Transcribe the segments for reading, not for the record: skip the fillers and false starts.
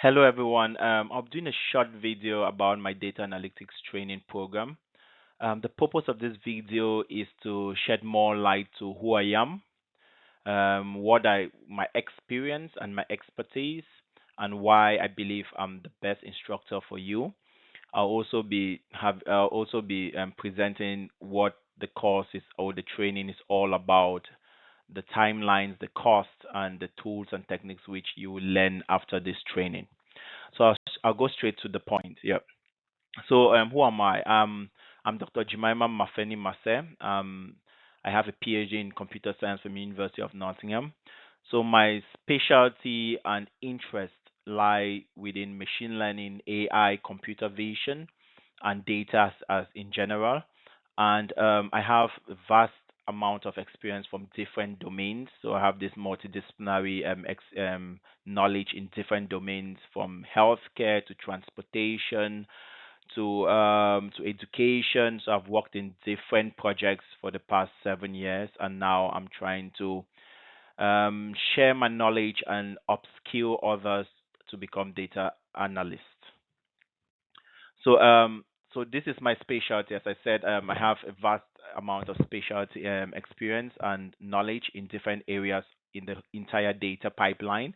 Hello, everyone. I'm doing a short video about my data analytics training program. The purpose of this video is to shed more light to who I am, my experience and my expertise, and why I believe I'm the best instructor for you. I'll also be presenting what the course is or the training is all about, the timelines, the cost, and the tools and techniques which you will learn after this training. So I'll go straight to the point. Yeah. So who am I? I'm Dr. Jemima Mafeni Mase. I have a PhD in computer science from University of Nottingham. So my specialty and interest lie within machine learning, AI, computer vision, and data as in general. And I have a vast amount of experience from different domains. So I have this multidisciplinary knowledge in different domains, from healthcare to transportation to education. So I've worked in different projects for the past 7 years, and now I'm trying to share my knowledge and upskill others to become data analysts. So so this is my specialty. As I said, I have a vast amount of specialty experience and knowledge in different areas in the entire data pipeline.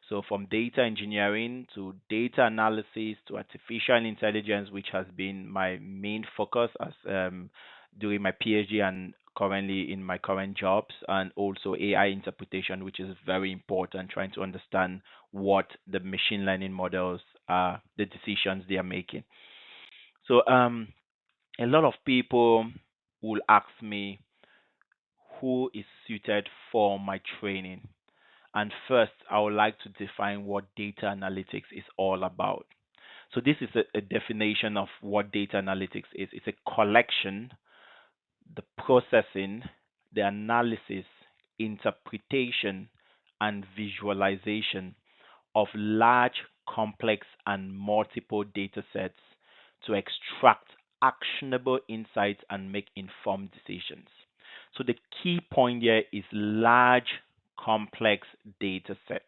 So from data engineering to data analysis to artificial intelligence, which has been my main focus as doing my PhD and currently in my current jobs, and also AI interpretation, which is very important, trying to understand what the machine learning models are, the decisions they are making. So a lot of people will ask me who is suited for my training. And first, I would like to define what data analytics is all about. So this is a definition of what data analytics is. It's a collection, the processing, the analysis, interpretation, and visualization of large, complex, and multiple data sets to extract actionable insights and make informed decisions. So the key point here is large, complex data sets.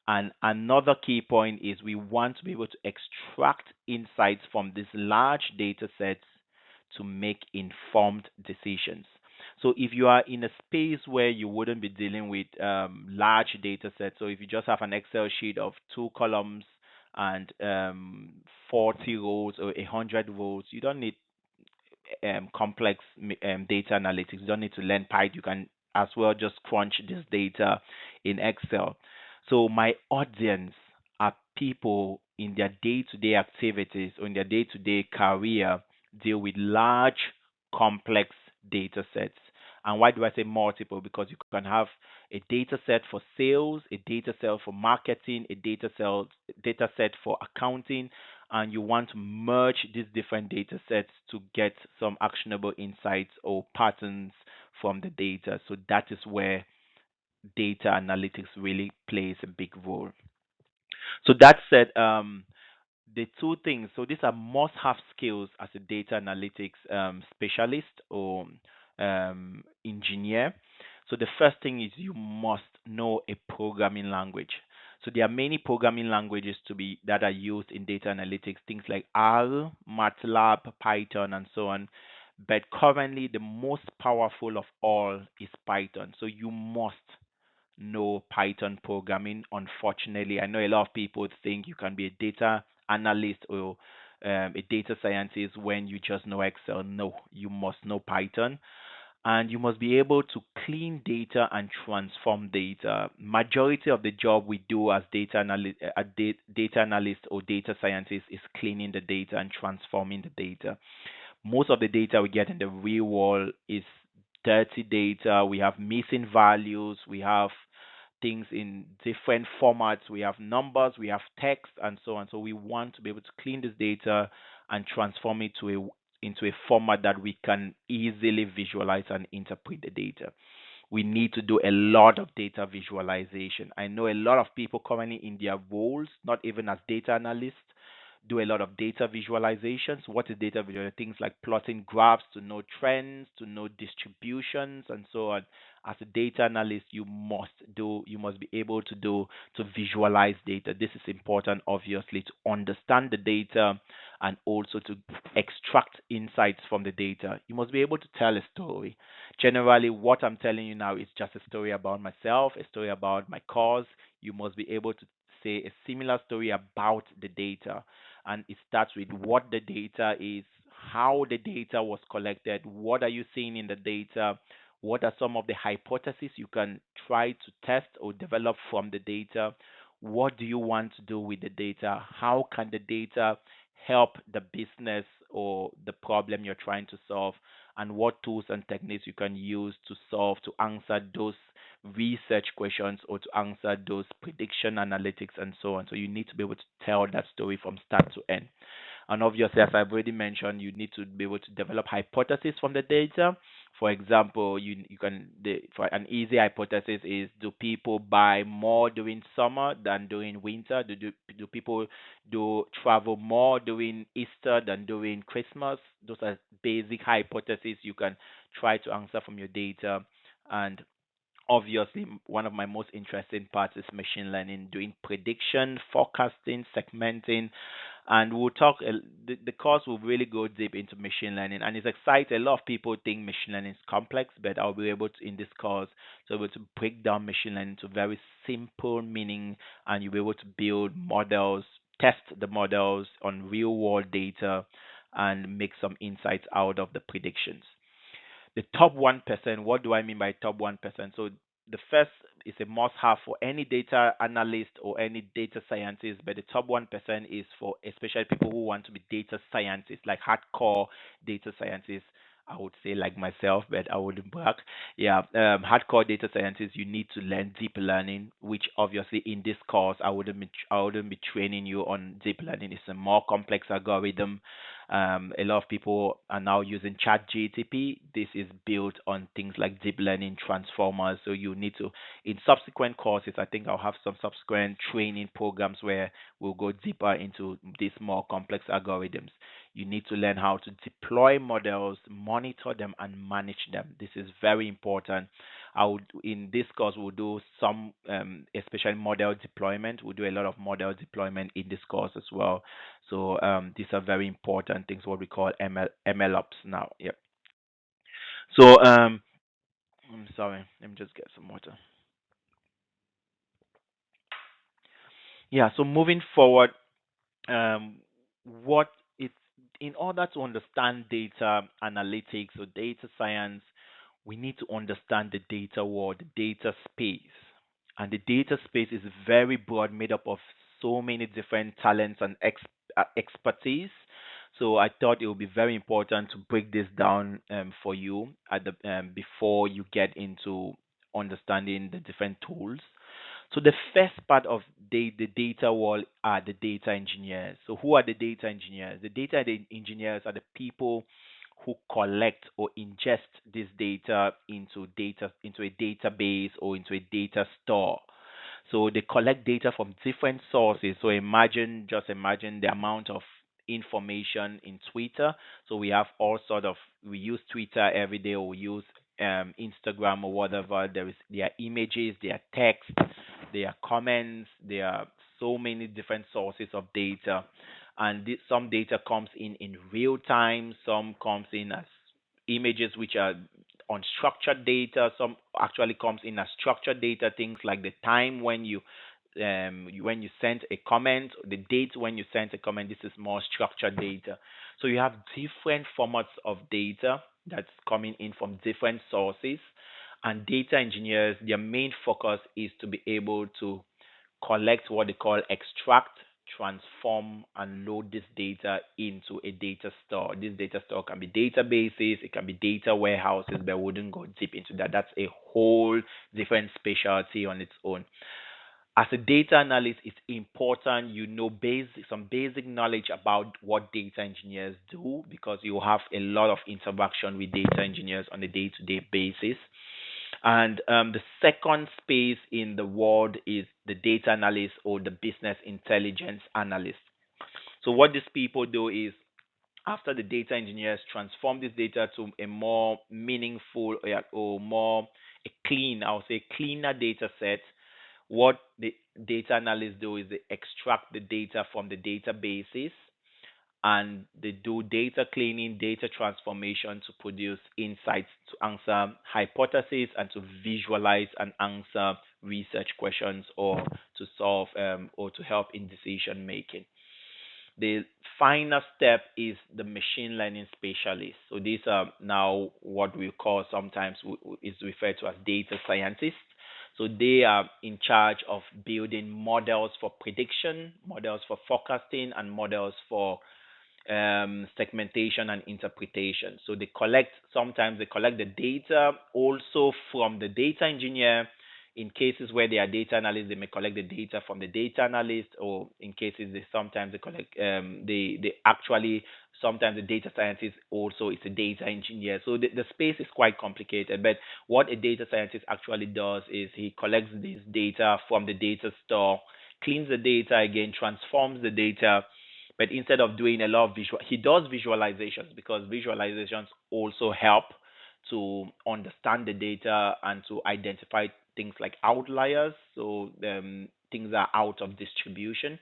And another key point is we want to be able to extract insights from these large data sets to make informed decisions. So if you are in a space where you wouldn't be dealing with large data sets, so if you just have an Excel sheet of 2 columns and 40 rows or 100 rows, you don't need complex data analytics. You don't need to learn Python. You can as well just crunch this data in Excel. So my audience are people in their day-to-day activities or in their day-to-day career deal with large, complex data sets. And why do I say multiple? Because you can have a data set for sales, a data set for marketing, a data set for accounting, and you want to merge these different data sets to get some actionable insights or patterns from the data. So that is where data analytics really plays a big role. So that said, the two things, so these are must-have skills as a data analytics specialist or engineer. So the first thing is you must know a programming language. So there are many programming languages that are used in data analytics, things like R, MATLAB, Python, and so on. But currently, the most powerful of all is Python. So you must know Python programming. Unfortunately, I know a lot of people think you can be a data analyst or a data scientist when you just know Excel. No, you must know Python, and you must be able to clean data and transform data. Majority of the job we do as data analyst or data scientist is cleaning the data and transforming the data. Most of the data we get in the real world is dirty data. We have missing values. We have things in different formats. We have numbers, we have text, and so on. So we want to be able to clean this data and transform it into a format that we can easily visualize and interpret the data. We need to do a lot of data visualization. I know a lot of people currently in their roles, not even as data analysts, do a lot of data visualizations. What is data visualization? Things like plotting graphs to know trends, to know distributions, and so on. As a data analyst, you must be able to visualize data. This is important, obviously, to understand the data and also to extract insights from the data. You must be able to tell a story. Generally, what I'm telling you now is just a story about myself, a story about my cause. You must be able to say a similar story about the data. And it starts with what the data is, how the data was collected, what are you seeing in the data, what are some of the hypotheses you can try to test or develop from the data, what do you want to do with the data, how can the data help the business or the problem you're trying to solve, and what tools and techniques you can use to solve to answer those research questions or to answer those prediction analytics and so on. So you need to be able to tell that story from start to end. And obviously, as I've already mentioned, you need to be able to develop hypotheses from the data. For example, for an easy hypothesis is, do people buy more during summer than during winter? Do people do travel more during Easter than during Christmas? Those are basic hypotheses you can try to answer from your data. And obviously, one of my most interesting parts is machine learning, doing prediction, forecasting, segmenting, and we'll talk. The course will really go deep into machine learning, and it's exciting. A lot of people think machine learning is complex, but I'll be able to in this course to able to break down machine learning to very simple meaning, and you'll be able to build models, test the models on real world data, and make some insights out of the predictions. The top 1%, what do I mean by top 1%? So the first is a must have for any data analyst or any data scientist, but the top 1% is for especially people who want to be data scientists, like hardcore data scientists. I would say like myself, but I wouldn't brag. Yeah, hardcore data scientists, you need to learn deep learning, which obviously in this course I wouldn't be training you on deep learning. It's a more complex algorithm. A lot of people are now using ChatGTP. This is built on things like deep learning transformers. So you need to, in subsequent courses, I think I'll have some subsequent training programs where we'll go deeper into these more complex algorithms. You need to learn how to deploy models, monitor them, and manage them. This is very important. I would in this course we'll do some, especially model deployment. We'll do a lot of model deployment in this course as well. So these are very important things, what we call ML ops now. Yep. So I'm sorry, let me just get some water. Yeah. So moving forward, um, what it's in order to understand data analytics or data science, we need to understand the data world, the data space. And the data space is very broad, made up of so many different talents and expertise. So I thought it would be very important to break this down for you at the before you get into understanding the different tools. So the first part of the data wall are the data engineers. So who are the data engineers? The data engineers are the people who collect or ingest this data into a database or into a data store. So they collect data from different sources. So just imagine the amount of information in Twitter. So we use Twitter every day, or we use Instagram or whatever. There are images, there are text, there are comments, there are so many different sources of data, and some data comes in real time, some comes in as images which are unstructured data, some actually comes in as structured data, things like the time when you sent a comment, the date when you sent a comment. This is more structured data. So you have different formats of data that's coming in from different sources, and data engineers, their main focus is to be able to collect what they call extract, transform, and load this data into a data store. This data store can be databases, it can be data warehouses, but I wouldn't go deep into that. That's a whole different specialty on its own. As a data analyst, it's important you know some basic knowledge about what data engineers do, because you have a lot of interaction with data engineers on a day-to-day basis. And the second space in the world is the data analyst or the business intelligence analyst. So what these people do is, after the data engineers transform this data to a more meaningful, or more I'll say cleaner data set. What the data analysts do is they extract the data from the databases and they do data cleaning, data transformation to produce insights to answer hypotheses and to visualize and answer research questions or to solve or to help in decision making. The final step is the machine learning specialist. So these are now what we call sometimes is referred to as data scientists. So they are in charge of building models for prediction, models for forecasting, and models for segmentation and interpretation. So sometimes they collect the data also from the data engineer. In cases where they are data analysts, they may collect the data from the data analyst, or in cases they sometimes they collect they actually sometimes the data scientist also is a data engineer. So the space is quite complicated. But what a data scientist actually does is he collects this data from the data store, cleans the data again, transforms the data, but instead of doing a lot of he does visualizations because visualizations also help to understand the data and to identify things like outliers. So things are out of distribution.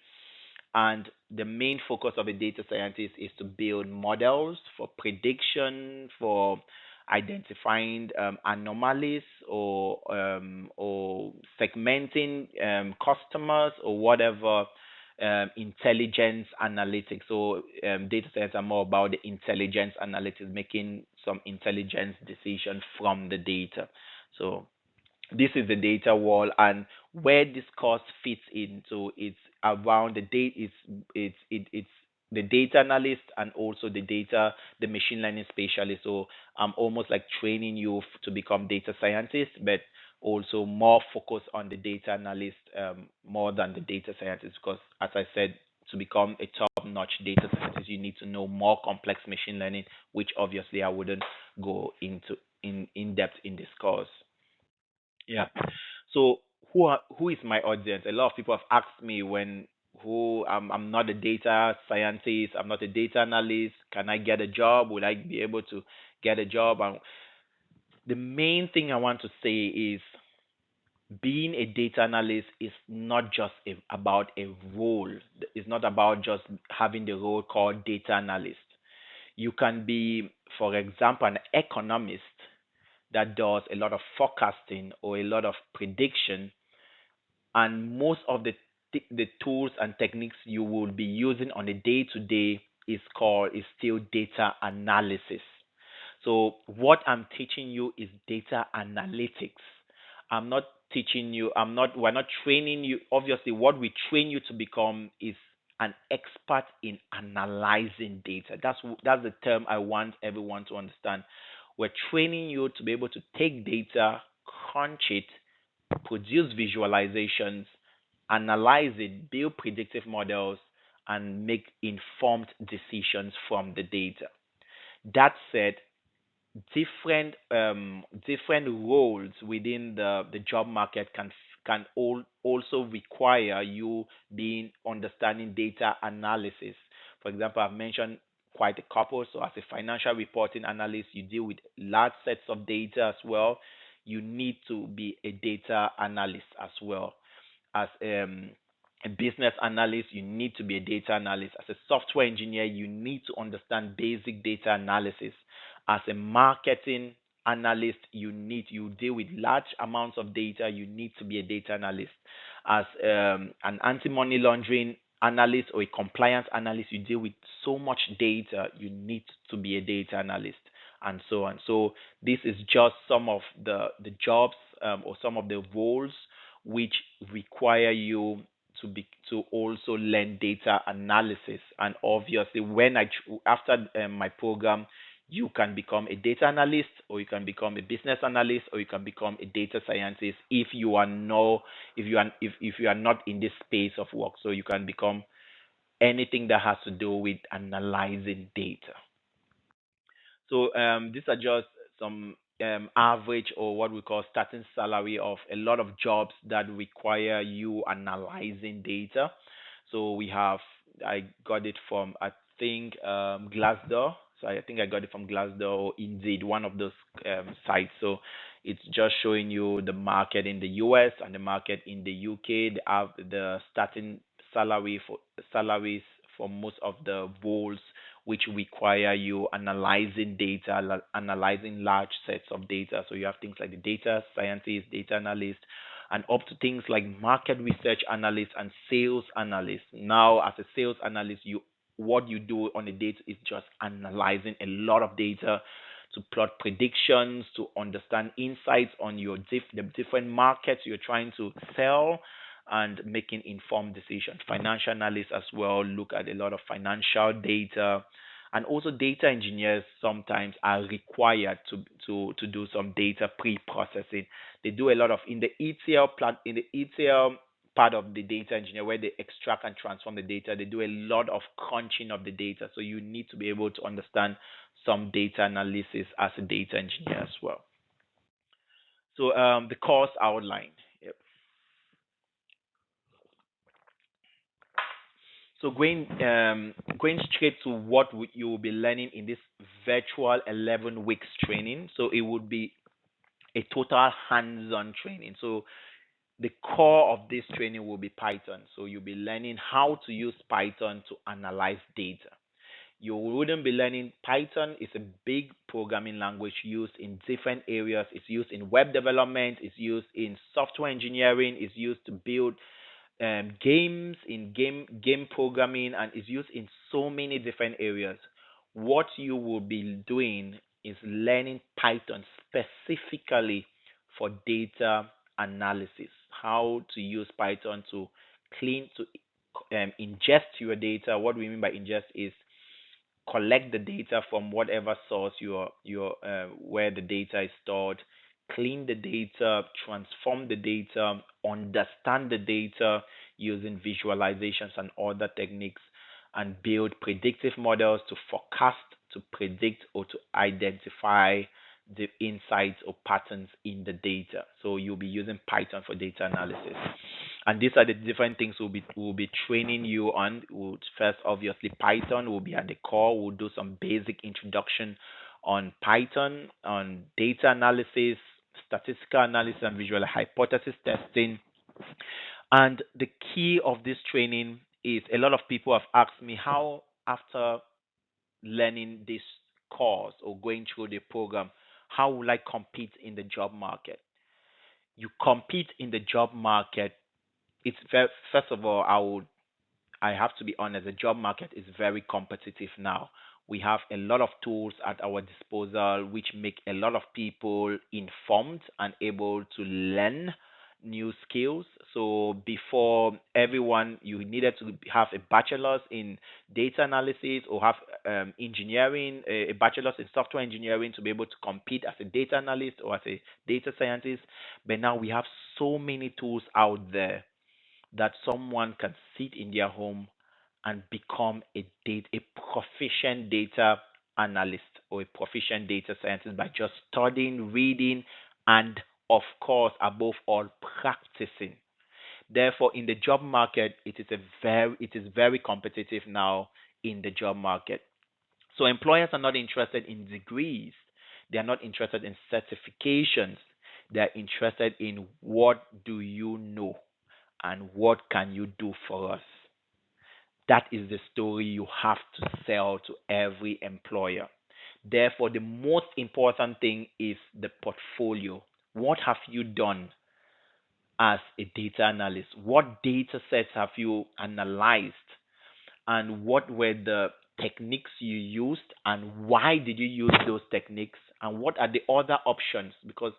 And the main focus of a data scientist is to build models for prediction, for identifying anomalies or segmenting customers or whatever intelligence analytics. So data science are more about the intelligence analytics, making some intelligence decisions from the data. So this is the data wall, and where this course fits into it's around the data. It's the data analyst and also the machine learning specialist. So I'm almost like training you to become data scientist, but also more focus on the data analyst more than the data scientist, because as I said, to become a top-notch data scientist, you need to know more complex machine learning, which obviously I wouldn't go into in depth in this course. Yeah. So who is my audience? A lot of people have asked me when who I'm not a data scientist, I'm not a data analyst. Can I get a job? Will I be able to get a job? And the main thing I want to say is being a data analyst is not just about a role. It's not about just having the role called data analyst. You can be, for example, an economist that does a lot of forecasting or a lot of prediction, and most of the tools and techniques you will be using on a day to day is still data analysis. So what I'm teaching you is data analytics. I'm not teaching you, we're not training you. Obviously, what we train you to become is an expert in analyzing data. That's the term I want everyone to understand. We're training you to be able to take data, crunch it, produce visualizations, analyze it, build predictive models, and make informed decisions from the data. That said, different roles within the job market can also require you being understanding data analysis. For example, I've mentioned quite a couple. So as a financial reporting analyst, you deal with large sets of data as well. You need to be a data analyst as well. As a business analyst, you need to be a data analyst. As a software engineer, you need to understand basic data analysis. As a marketing analyst, you deal with large amounts of data. You need to be a data analyst. As an anti-money laundering analyst or a compliance analyst, you deal with so much data. You need to be a data analyst, and so on. So this is just some of the jobs or some of the roles which require you to also learn data analysis. And obviously, after my program, you can become a data analyst, or you can become a business analyst, or you can become a data scientist if you are no if you are not in this space of work. So you can become anything that has to do with analyzing data. So these are just some average or what we call starting salary of a lot of jobs that require you analyzing data. So I got it from I think Glassdoor. So I think I got it from Glassdoor or Indeed, one of those sites. So It's just showing you the market in the US and the market in the UK. They have the starting salaries for most of the roles which require you analyzing data, analyzing large sets of data. So you have things like the data scientist, data analyst, and up to things like market research analyst and sales analyst. Now, as a sales analyst, you what you do on a date is just analyzing a lot of data to plot predictions, to understand insights on the different markets you're trying to sell, and making informed decisions. Financial analysts as well look at a lot of financial data, and also data engineers sometimes are required to do some data pre-processing. They do a lot of in the ETL part of the data engineer where they extract and transform the data. They do a lot of crunching of the data. So you need to be able to understand some data analysis as a data engineer as well. So the course outline. Yep. So going straight to what you will be learning in this virtual 11 weeks training. So it would be a total hands-on training. So the core of this training will be Python. So you'll be learning how to use Python to analyze data. You wouldn't be learning Python is a big programming language used in different areas. It's used in web development, it's used in software engineering, it's used to build games in game programming, and is used in so many different areas. What you will be doing is learning Python specifically for data analysis, how to use Python to clean to ingest your data. What we mean by ingest is collect the data from whatever source your where the data is stored, clean the data, transform the data, understand the data using visualizations and other techniques, and build predictive models to forecast, to predict, or to identify the insights or patterns in the data. So you'll be using Python for data analysis. And these are the different things we'll be training you on. First, obviously, Python will be at the core. We'll do some basic introduction on Python, on data analysis, statistical analysis, and visual hypothesis testing. And the key of this training is a lot of people have asked me how, after learning this course or going through the program, how will I compete in the job market? You compete in the job market. First of all, I have to be honest, the job market is very competitive now. We have a lot of tools at our disposal which make a lot of people informed and able to learn new skills. So before, everyone, you needed to have a bachelor's in data analysis or have engineering, a bachelor's in software engineering to be able to compete as a data analyst or as a data scientist. But now we have so many tools out there that someone can sit in their home and become a proficient data analyst or a proficient data scientist by just studying, reading, and of course, above all, practicing. Therefore, in the job market, it is very competitive now in the job market. So employers are not interested in degrees. They are not interested in certifications. They are interested in what do you know and what can you do for us. That is the story you have to sell to every employer. Therefore, the most important thing is the portfolio. What have you done as a data analyst? What data sets have you analyzed? And what were the techniques you used? And why did you use those techniques? And what are the other options? Because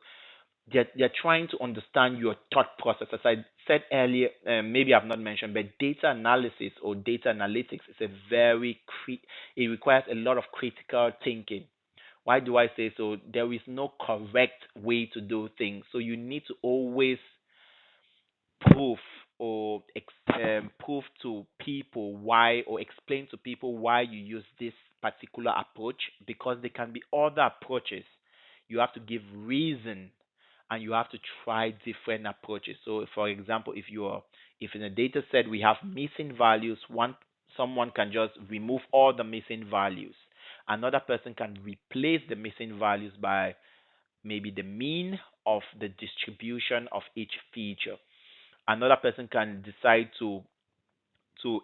they're trying to understand your thought process. As I said earlier, maybe I've not mentioned, but data analysis or data analytics is it requires a lot of critical thinking. Why do I say so? There is no correct way to do things. So you need to always prove or prove to people why, or explain to people why you use this particular approach, because there can be other approaches. You have to give reason, and you have to try different approaches. So for example, if in a data set we have missing values, someone can just remove all the missing values. Another person can replace the missing values by maybe the mean, of the distribution of each feature. Another person can decide to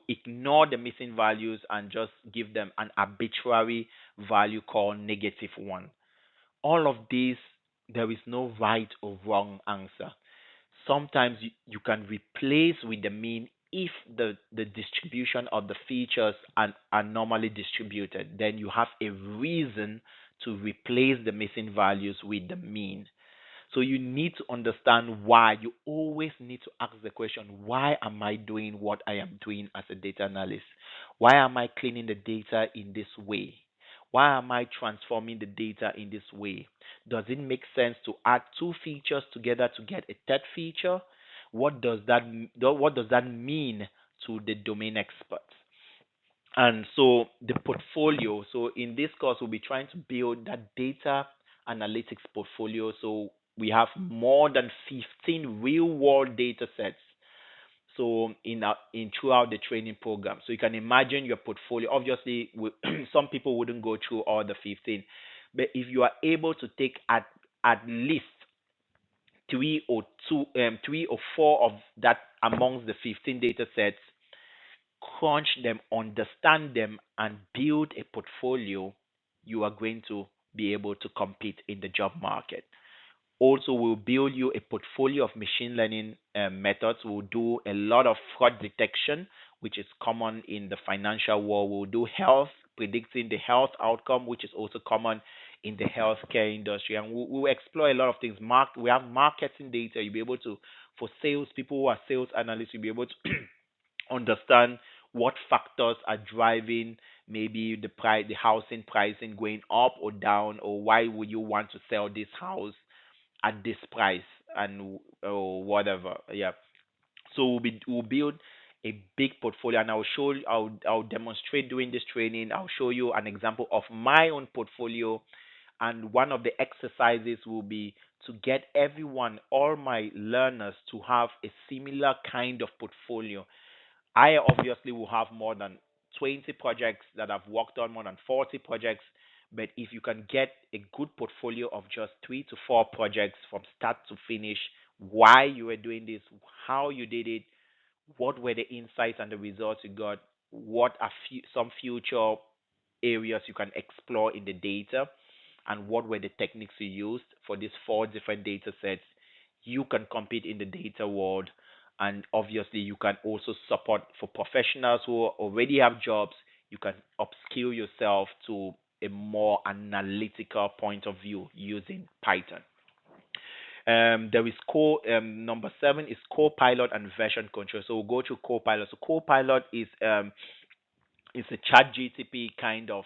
ignore the missing values and just give them an arbitrary value called -1. All of these, there is no right or wrong answer. Sometimes you can replace with the mean if the distribution of the features are normally distributed. Then you have a reason to replace the missing values with the mean. So you need to understand why. You always need to ask the question, why am I doing what I am doing as a data analyst? Why am I cleaning the data in this way? Why am I transforming the data in this way? Does it make sense to add two features together to get a third feature? What does that mean to the domain experts? And so the portfolio, so in this course, we'll be trying to build that data analytics portfolio. So we have more than 15 real world data sets. So in throughout the training program, so you can imagine your portfolio. Obviously, some people wouldn't go through all the 15, but if you are able to take at least three or four of that amongst the 15 data sets, crunch them, understand them, and build a portfolio, you are going to be able to compete in the job market. Also, we'll build you a portfolio of machine learning methods. We'll do a lot of fraud detection, which is common in the financial world. We'll do health, predicting the health outcome, which is also common in the healthcare industry. And we'll explore a lot of things. We have marketing data. You'll be able to, for sales people who are sales analysts, you'll be able to understand what factors are driving maybe the housing pricing going up or down, or why would you want to sell this house at this price and or whatever. Yeah. So we'll build a big portfolio, and I'll demonstrate during this training. I'll show you an example of my own portfolio, and one of the exercises will be to get all my learners to have a similar kind of portfolio. I obviously will have more than 20 projects that I've worked on, more than 40 projects. But if you can get a good portfolio of just 3 to 4 projects from start to finish, why you were doing this, how you did it, what were the insights and the results you got, what are some future areas you can explore in the data, and what were the techniques you used for these 4 different data sets, you can compete in the data world. And obviously, you can also support for professionals who already have jobs. You can upskill yourself to a more analytical point of view using Python. There is number 7 is copilot and version control. So we'll go to copilot. So copilot is a chat GTP kind of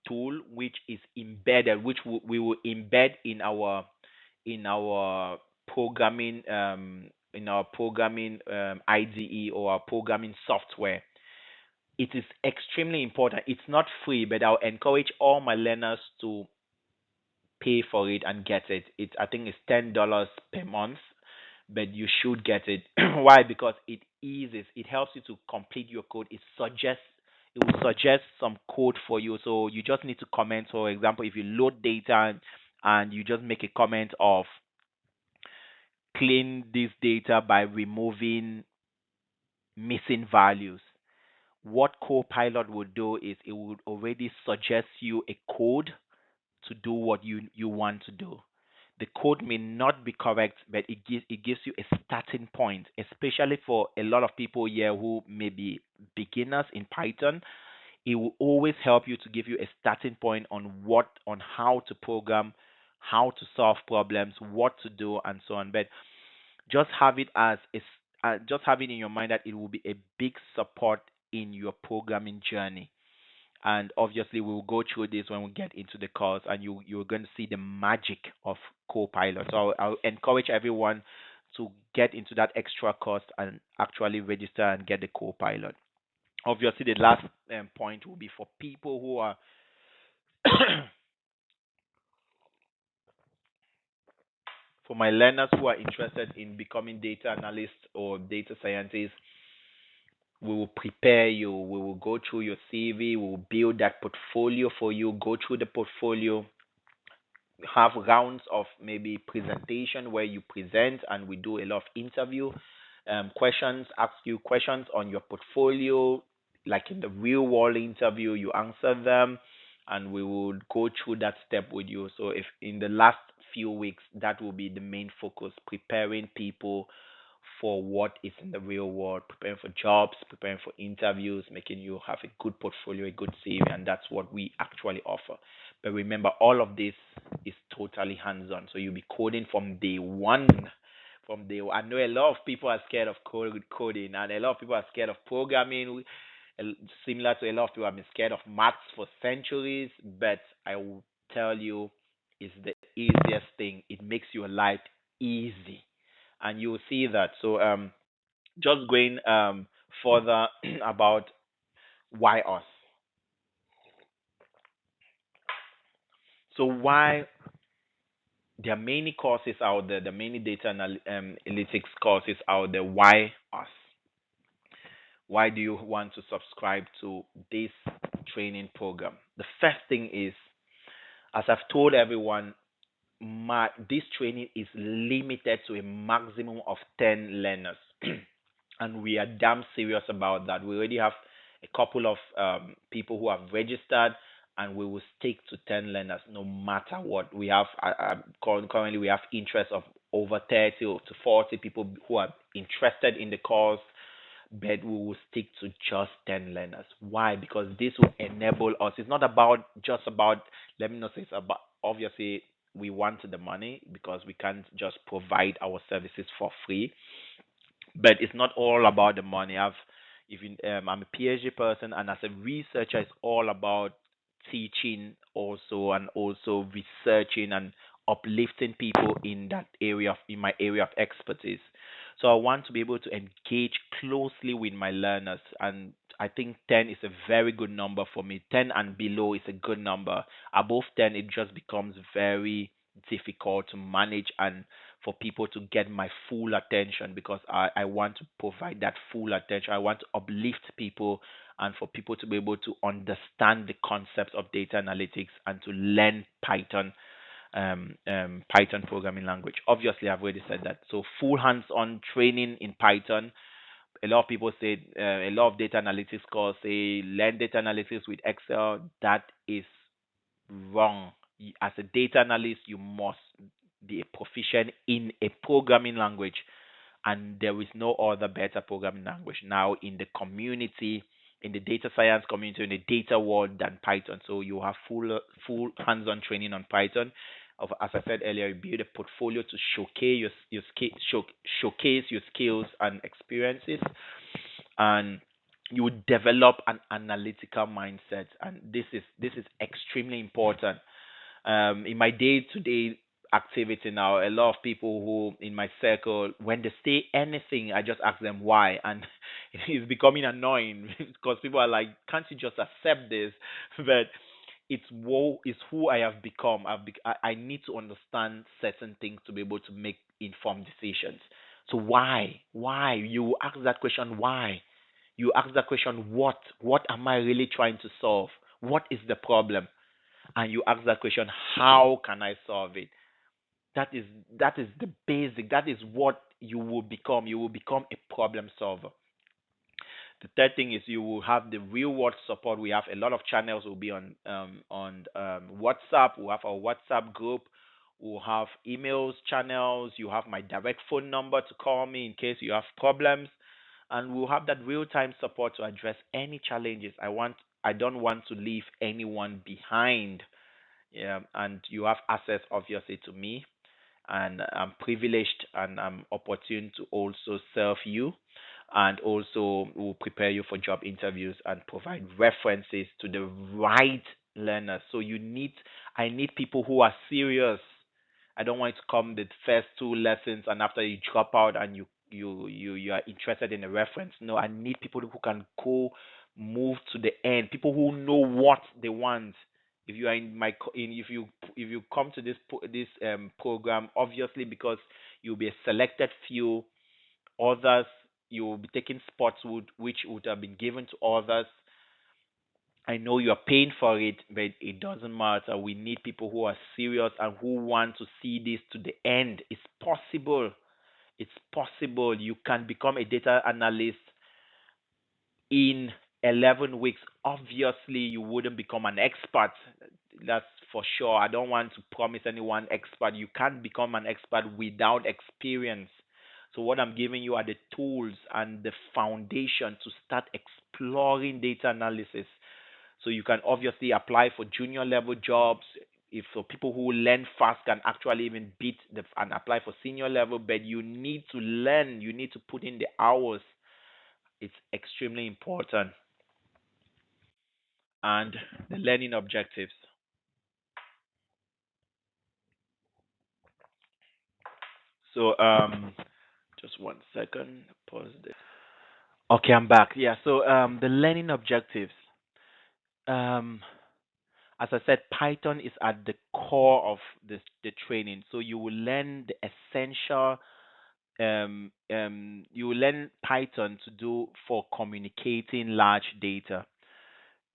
tool which is embedded, which we will embed in our programming IDE or our programming software. It is extremely important. It's not free, but I'll encourage all my learners to pay for it and get it. I think it's $10 per month, but you should get it. Why? Because it eases. It helps you to complete your code. It will suggest some code for you. So you just need to comment. For example, if you load data and you just make a comment of clean this data by removing missing values. What Copilot would do is it would already suggest you a code to do what you want to do. The code may not be correct, but it gives you a starting point, especially for a lot of people here who may be beginners in Python. It will always help you to give you a starting point on how to program, how to solve problems, what to do, and so on. But just have it just have it in your mind that it will be a big support in your programming journey. And obviously, we will go through this when we get into the course, and you're going to see the magic of Copilot. So I'll encourage everyone to get into that extra cost and actually register and get the Copilot. Obviously, the last point will be for people who are for my learners who are interested in becoming data analysts or data scientists. We will prepare you. We will go through your CV. We will build that portfolio for you. Go through the portfolio. have rounds of maybe presentation where you present and we do a lot of interview questions, ask you questions on your portfolio, like in the real world interview, you answer them, and we would go through that step with you. So if in the last few weeks, that will be the main focus, preparing people for what is in the real world, preparing for jobs, preparing for interviews, making you have a good portfolio, a good CV, and that's what we actually offer. But remember, all of this is totally hands-on. So you'll be coding from day one. From day one. I know a lot of people are scared of coding, and a lot of people are scared of programming. Similar to a lot of people have been scared of maths for centuries. But I will tell you, it's the easiest thing. It makes your life easy, and you will see that. So just going further about why us. So why there are many courses out there, there are many analytics courses out there. Why us? Why do you want to subscribe to this training program? The first thing is, as I've told everyone, this training is limited to a maximum of 10 learners. And we are damn serious about that. We already have a couple of people who have registered, and we will stick to 10 learners no matter what. We have currently we have interest of over 30 to 40 people who are interested in the course, but we will stick to just 10 learners. Why? Because this will enable us. It's not about just about, let me not say it's about, obviously, we want the money because we can't just provide our services for free, but it's not all about the money. I'm a PhD person, and as a researcher, it's all about teaching also, and also researching and uplifting people in that area in my area of expertise. So I want to be able to engage closely with my learners, and I think 10 is a very good number for me. 10 and below is a good number. Above 10, it just becomes very difficult to manage and for people to get my full attention, because I want to provide that full attention. I want to uplift people and for people to be able to understand the concepts of data analytics and to learn Python programming language. Obviously, I've already said that. So full hands-on training in Python. A lot of people say a lot of data analytics course say learn data analytics with Excel. That is wrong. As a data analyst, you must be a proficient in a programming language, and there is no other better programming language now in the community, in the data science community, in the data world than Python. So you have full hands-on training on Python. As I said earlier, you build a portfolio to showcase your skills and experiences, and you would develop an analytical mindset, and this is extremely important. In my day-to-day activity now, a lot of people who in my circle, when they say anything, I just ask them why, and it's becoming annoying because people are like, "Can't you just accept this?" But it's who I have become. I need to understand certain things to be able to make informed decisions. So why you ask that question? Why you ask that question? What am I really trying to solve? What is the problem? And you ask that question, how can I solve it? That is the basic. That is what you will become. You will become a problem solver. The third thing is you will have the real world support. We have a lot of channels. Will be on WhatsApp. We'll have our WhatsApp group. We'll have emails channels. You have my direct phone number to call me in case you have problems, and we'll have that real time support to address any challenges. I don't want to leave anyone behind. Yeah, and you have access obviously to me, and I'm privileged and I'm opportune to also serve you, and also will prepare you for job interviews and provide references to the right learners. So I need people who are serious. I don't want you to come the first two lessons and after you drop out and you are interested in a reference. No, I need people who can go move to the end. People who know what they want. If you are in my if you come to this program, obviously because you'll be a selected few, others you will be taking spots which would have been given to others, I know you're paying for it, but it doesn't matter. We need people who are serious and who want to see this to the end. It's possible. It's possible. You can become a data analyst in 11 weeks. Obviously, you wouldn't become an expert. That's for sure. I don't want to promise anyone expert. You can't become an expert without experience. So, what I'm giving you are the tools and the foundation to start exploring data analysis. So, you can obviously apply for junior level jobs. If so, people who learn fast can actually even beat and apply for senior level, but you need to learn, you need to put in the hours. It's extremely important. And the learning objectives. So just one second, pause this. Okay, I'm back. Yeah, so the learning objectives. Um as I said, Python is at the core of the training. So you will learn the essential you will learn Python to do for communicating large data.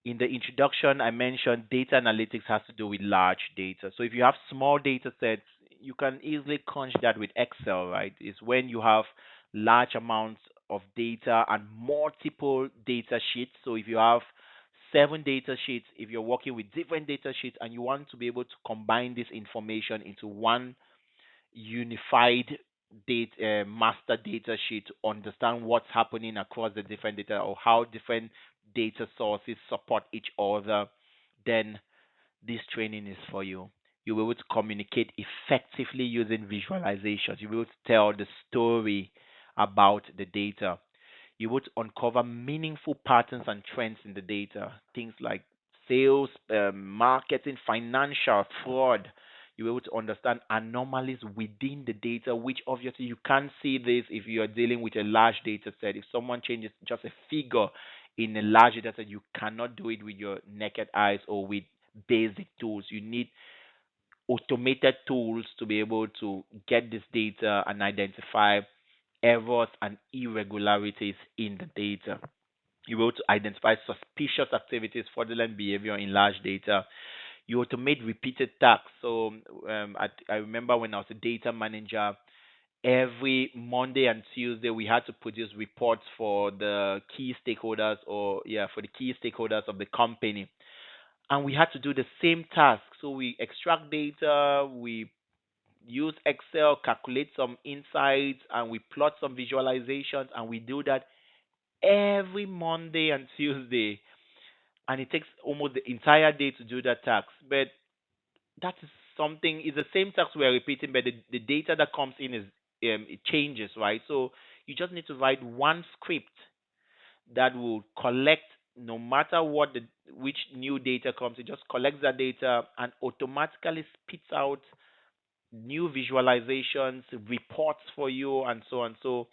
In the introduction, I mentioned data analytics has to do with large data. So if you have small data sets, you can easily crunch that with Excel, right? It's when you have large amounts of data and multiple data sheets. So if you have 7 data sheets, if you're working with different data sheets and you want to be able to combine this information into one unified data master data sheet to understand what's happening across the different data or how different data sources support each other, then this training is for you. You'll be able to communicate effectively using visualizations. You'll be able to tell the story about the data. You would uncover meaningful patterns and trends in the data, things like sales, marketing, financial, fraud. You're able to understand anomalies within the data, which obviously you can't see this if you are dealing with a large data set. If someone changes just a figure in a large data set, you cannot do it with your naked eyes or with basic tools. You need automated tools to be able to get this data and identify errors and irregularities in the data. You're able to identify suspicious activities, fraudulent behavior in large data. You automate repeated tasks. So I remember when I was a data manager, every Monday and Tuesday we had to produce reports for the key stakeholders or yeah, for the key stakeholders of the company. And we had to do the same task. So we extract data, we use Excel, calculate some insights, and we plot some visualizations, and we do that every Monday and Tuesday. And it takes almost the entire day to do that task. But that is something, it's the same task we're repeating, but the data that comes in is it changes, right? So you just need to write one script that will collect no matter what the which new data comes, it just collects that data and automatically spits out new visualizations, reports for you, and so on. So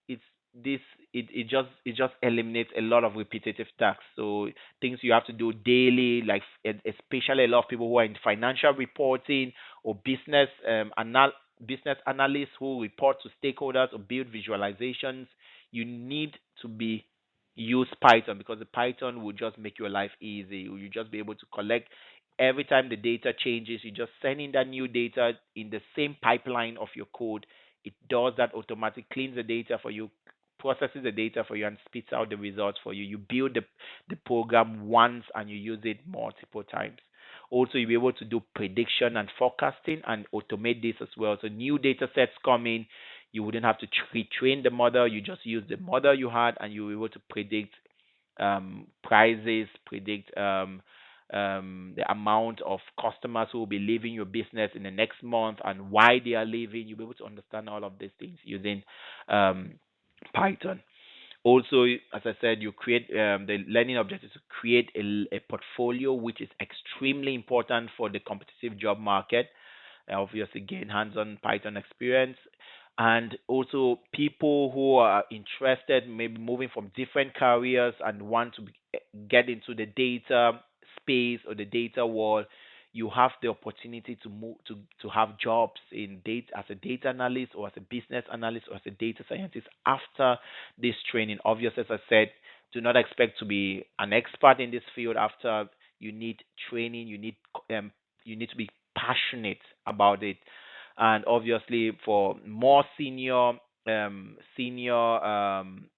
it's this it just eliminates a lot of repetitive tasks. So things you have to do daily, like especially a lot of people who are in financial reporting or business analysts who report to stakeholders or build visualizations. You need to be use Python because the Python will just make your life easy. You just be able to collect every time the data changes, you just send in that new data in the same pipeline of your code. It does that automatically, cleans the data for you, processes the data for you, and spits out the results for you. You build the program once and you use it multiple times. Also, you'll be able to do prediction and forecasting and automate this as well. So new data sets come in, you wouldn't have to retrain the model. You just use the model you had, and you'll be able to predict prices, predict the amount of customers who will be leaving your business in the next month and why they are leaving. You'll be able to understand all of these things using um, Python. Also, as I said, you create the learning objective to create a portfolio, which is extremely important for the competitive job market. Obviously, gain hands-on Python experience, and also people who are interested, maybe moving from different careers and want to get into the data space or the data world. You have the opportunity to move to have jobs in data as a data analyst or as a business analyst or as a data scientist after this training. Obviously, as I said, Do not expect to be an expert in this field after. You need training. Um, you need to be passionate about it, and obviously for more senior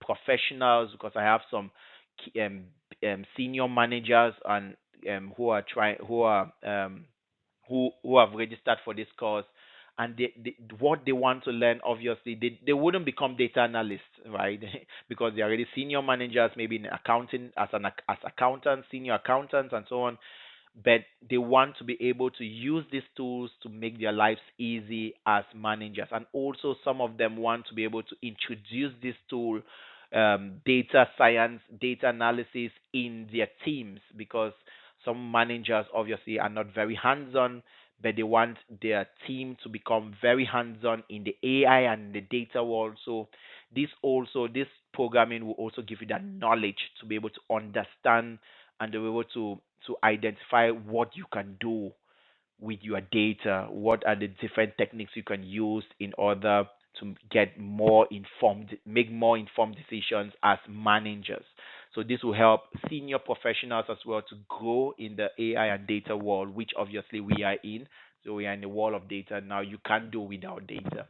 professionals, because I have some senior managers and who are trying who have registered for this course, and what they want to learn, obviously they wouldn't become data analysts, right? Because they're already senior managers, maybe in accounting, as accountants, senior accountants, and so on, but they want to be able to use these tools to make their lives easy as managers. And also, some of them want to be able to introduce this tool, data science, data analysis in their teams, because some managers obviously are not very hands on, but they want their team to become very hands on in the AI and the data world. So, this programming will also give you that knowledge to be able to understand and to be able to identify what you can do with your data. What are the different techniques you can use in order to make more informed decisions as managers. So this will help senior professionals as well to grow in the AI and data world, which obviously we are in. So we are in the world of data now. You can't do without data.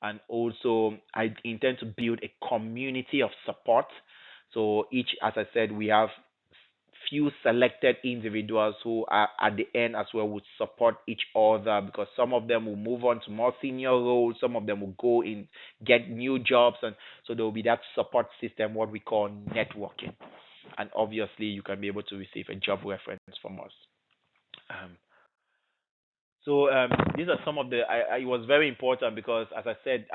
And also, I intend to build a community of support. So each, as I said, we have few selected individuals who are at the end as well would support each other, because some of them will move on to more senior roles, some of them will go in get new jobs, and so there will be that support system, what we call networking. And obviously you can be able to receive a job reference from us. um, so these are some of it was very important because, as I said,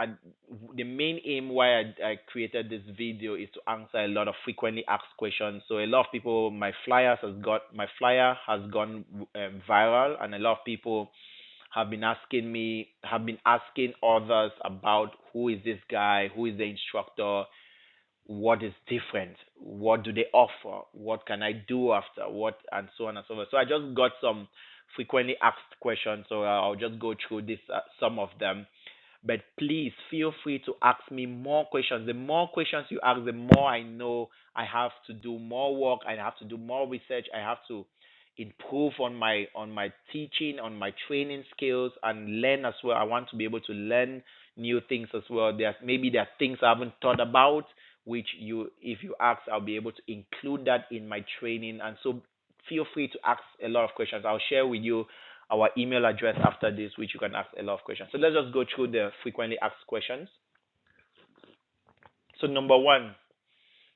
the main aim why I created this video is to answer a lot of frequently asked questions. So a lot of people, my flyer has gone viral, and a lot of people have been asking others about who is this guy, who is the instructor, what is different, what do they offer, what can I do after, what, and so on and so forth. So I just got some frequently asked questions, so I'll just go through this some of them. But please feel free to ask me more questions. The more questions you ask, the more I know I have to do more work, I have to do more research, I have to improve on my teaching, on my training skills, and learn as well. I want to be able to learn new things as well. There are things I haven't thought about, which you if you ask, I'll be able to include that in my training. And so feel free to ask a lot of questions. I'll share with you our email address after this, which you can ask a lot of questions. So let's just go through the frequently asked questions. So number one,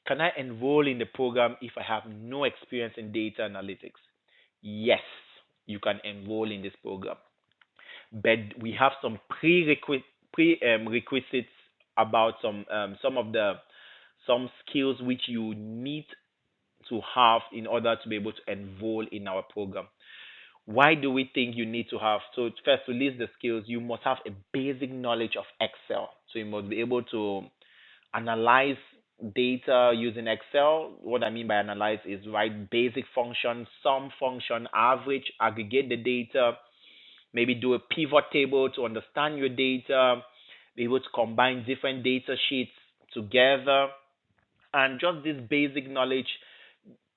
can I enroll in the program if I have no experience in data analytics? Yes, you can enroll in this program, but we have some requisites about some of the some skills which you need to have in order to be able to enroll in our program. Why do we think you need to have? So first, to list the skills, you must have a basic knowledge of Excel. So you must be able to analyze data using Excel. What I mean by analyze is write basic functions, sum function, average, aggregate the data, maybe do a pivot table to understand your data, be able to combine different data sheets together, and just this basic knowledge,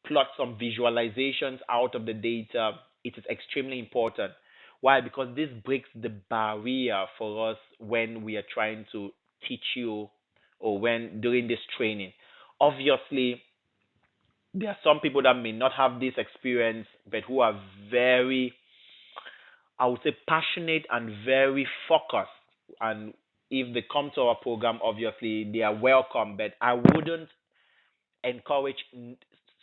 plot some visualizations out of the data. It is extremely important. Why? Because this breaks the barrier for us when we are trying to teach you, or when during this training. Obviously, there are some people that may not have this experience, but who are very, I would say, passionate and very focused. And if they come to our program, obviously they are welcome. But I wouldn't encourage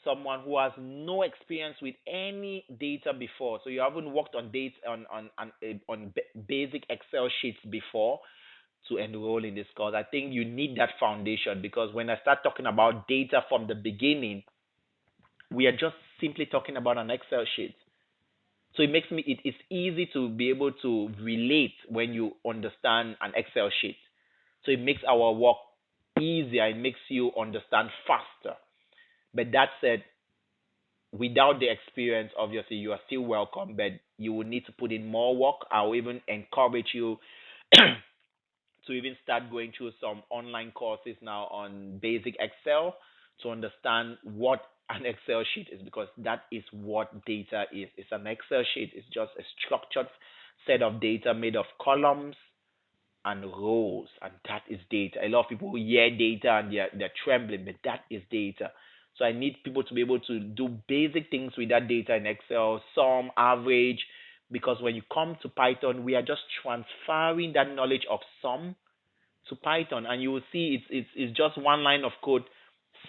someone who has no experience with any data before. So you haven't worked on data on basic Excel sheets before to enroll in this course. I think you need that foundation, because when I start talking about data from the beginning, we are just simply talking about an Excel sheet. So it's easy to be able to relate when you understand an Excel sheet. So it makes our work easier. It makes you understand faster. But that said, without the experience, obviously you are still welcome, but you will need to put in more work. I will even encourage you to even start going through some online courses now on basic Excel, to understand what an Excel sheet is, because that is what data is. It's an Excel sheet. It's just a structured set of data made of columns and rows, and that is data. A lot of people hear data and they're trembling, but that is data. So I need people to be able to do basic things with that data in Excel, sum, average, because when you come to Python, we are just transferring that knowledge of sum to Python, and you will see it's just one line of code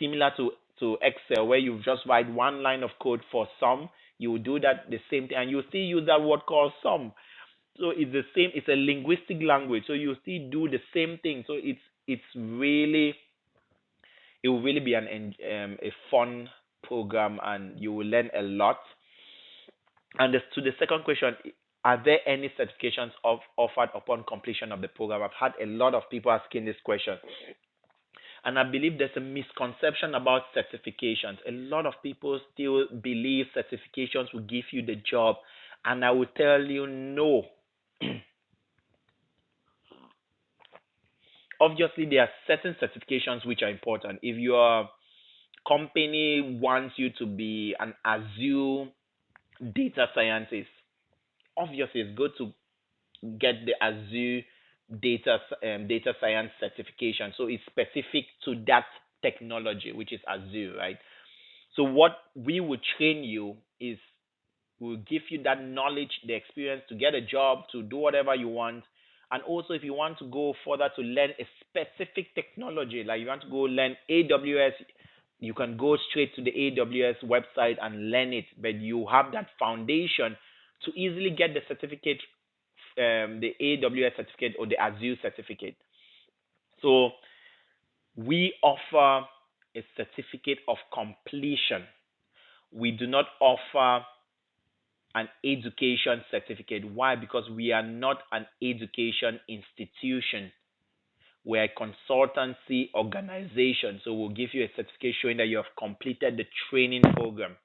similar to Excel, where you just write one line of code for sum. You will do that the same thing, and you still use that word called sum. So it's the same. It's a linguistic language, so you still do the same thing. So it's really it will really be a fun program, and you will learn a lot. And to the second question, are there any certifications offered upon completion of the program? I've had a lot of people asking this question. And I believe there's a misconception about certifications. A lot of people still believe certifications will give you the job. And I will tell you no. Obviously, there are certain certifications which are important. If your company wants you to be an Azure data scientist, obviously it's good to get the Azure data science certification. So it's specific to that technology, which is Azure, right? So what we will train you is we'll give you that knowledge, the experience to get a job, to do whatever you want. And also, if you want to go further to learn a specific technology, like you want to go learn AWS, you can go straight to the AWS website and learn it. But you have that foundation to easily get the certificate, the AWS certificate or the Azure certificate. So we offer a certificate of completion. We do not offer an education certificate. Why? Because we are not an education institution. We're a consultancy organization. So we'll give you a certificate showing that you have completed the training program.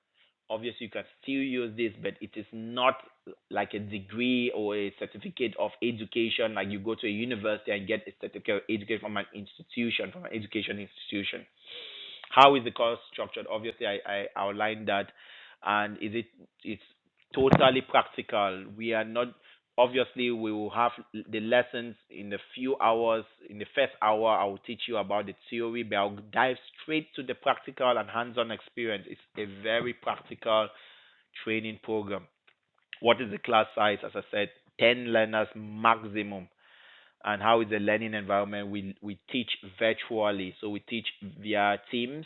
Obviously, you can still use this, but it is not like a degree or a certificate of education, like you go to a university and get a certificate of education from an institution, from an education institution. How is the course structured? Obviously, I outlined that, and is it's totally practical. We are not obviously we will have the lessons in the few hours. In the first hour, I will teach you about the theory, but I'll dive straight to the practical and hands-on experience. It's a very practical training program. What is the class size? As I said, 10 learners maximum. And how is the learning environment? We teach virtually, so we teach via Teams,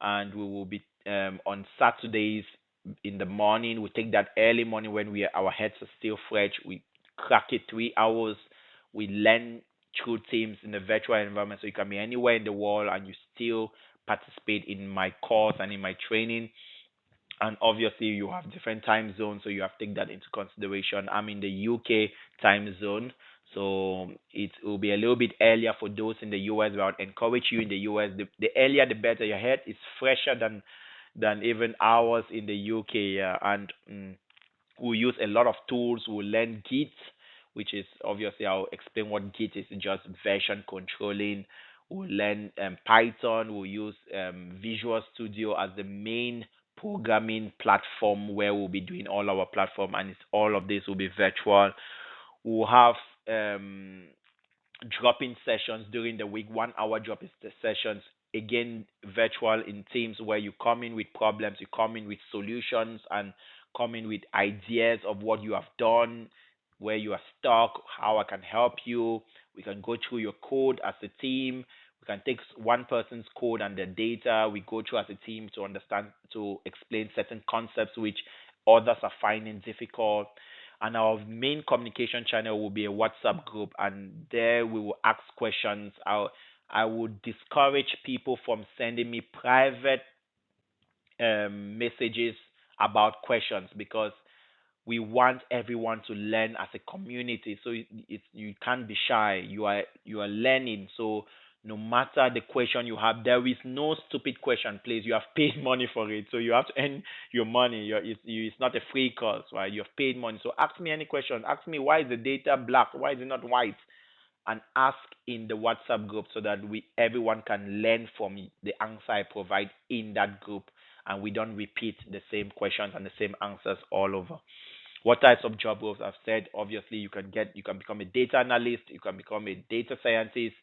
and we will be on Saturdays in the morning. We take that early morning when our heads are still fresh. We crack it 3 hours. We learn through Teams in the virtual environment, so you can be anywhere in the world and you still participate in my course and in my training. And obviously you have different time zones, so you have to take that into consideration. I'm in the UK time zone, so it will be a little bit earlier for those in the US. But I would encourage you in the US, the earlier the better. Your head is fresher than even ours in the UK. Yeah. And we use a lot of tools. We learn Git, which is obviously I'll explain what Git is. Just version controlling. We learn Python. We use Visual Studio as the main programming platform where we'll be doing all our platform, and it's all of this will be virtual. We'll have drop-in sessions during the week, 1 hour drop-in sessions. Again, virtual in teams where you come in with problems, you come in with solutions, and come in with ideas of what you have done, where you are stuck, how I can help you. We can go through your code as a team. We can take one person's code and the data. We go through as a team to understand, to explain certain concepts which others are finding difficult. And our main communication channel will be a WhatsApp group, and there we will ask questions. I would discourage people from sending me private messages about questions, because we want everyone to learn as a community. So you can't be shy. You are learning. So no matter the question you have, there is no stupid question. Please, you have paid money for it, so you have to earn your money. It's not a free course, right? You have paid money. So ask me any question. Ask me, why is the data black? Why is it not white? and ask in the WhatsApp group so that we everyone can learn from the answer I provide in that group, and we don't repeat the same questions and the same answers all over. What types of job roles I've said? Obviously, you can become a data analyst, you can become a data scientist,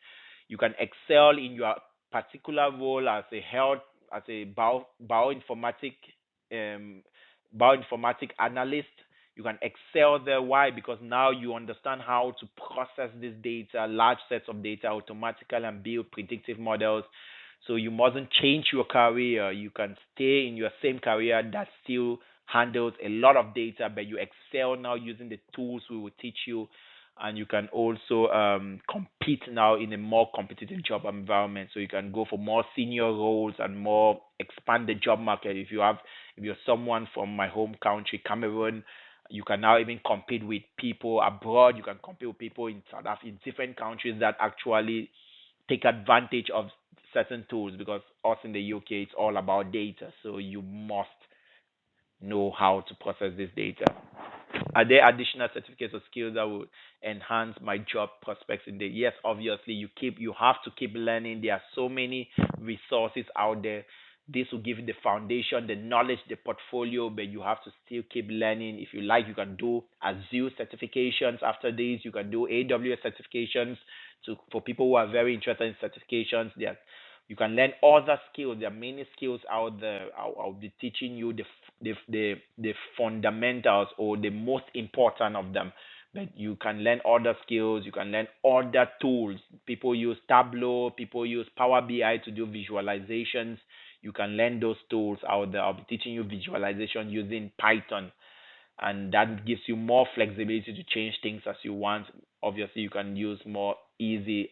you can excel in your particular role as a health, as a bioinformatic um, bioinformatic analyst. You can excel there. Why? Because now you understand how to process this data, large sets of data automatically, and build predictive models. So you mustn't change your career. You can stay in your same career that still handles a lot of data, but you excel now using the tools we will teach you, and you can also compete now in a more competitive job environment. So you can go for more senior roles and more expand the job market. If you're someone from my home country, Cameroon, you can now even compete with people abroad. You can compete with people in South Africa, in different countries that actually take advantage of certain tools, because us in the UK, it's all about data. So you must know how to process this data. Are there additional certificates or skills that would enhance my job prospects in the yes, obviously you have to keep learning. There are so many resources out there. This will give you the foundation, the knowledge, the portfolio, but you have to still keep learning. If you like, you can do Azure certifications after this. You can do AWS certifications for people who are very interested in certifications. You can learn other skills. There are many skills out there. I'll be teaching you the fundamentals or the most important of them. But you can learn other skills. You can learn other tools. People use Tableau. People use Power BI to do visualizations. You can learn those tools out there. I'll be teaching you visualization using Python, and that gives you more flexibility to change things as you want. Obviously, you can use more easy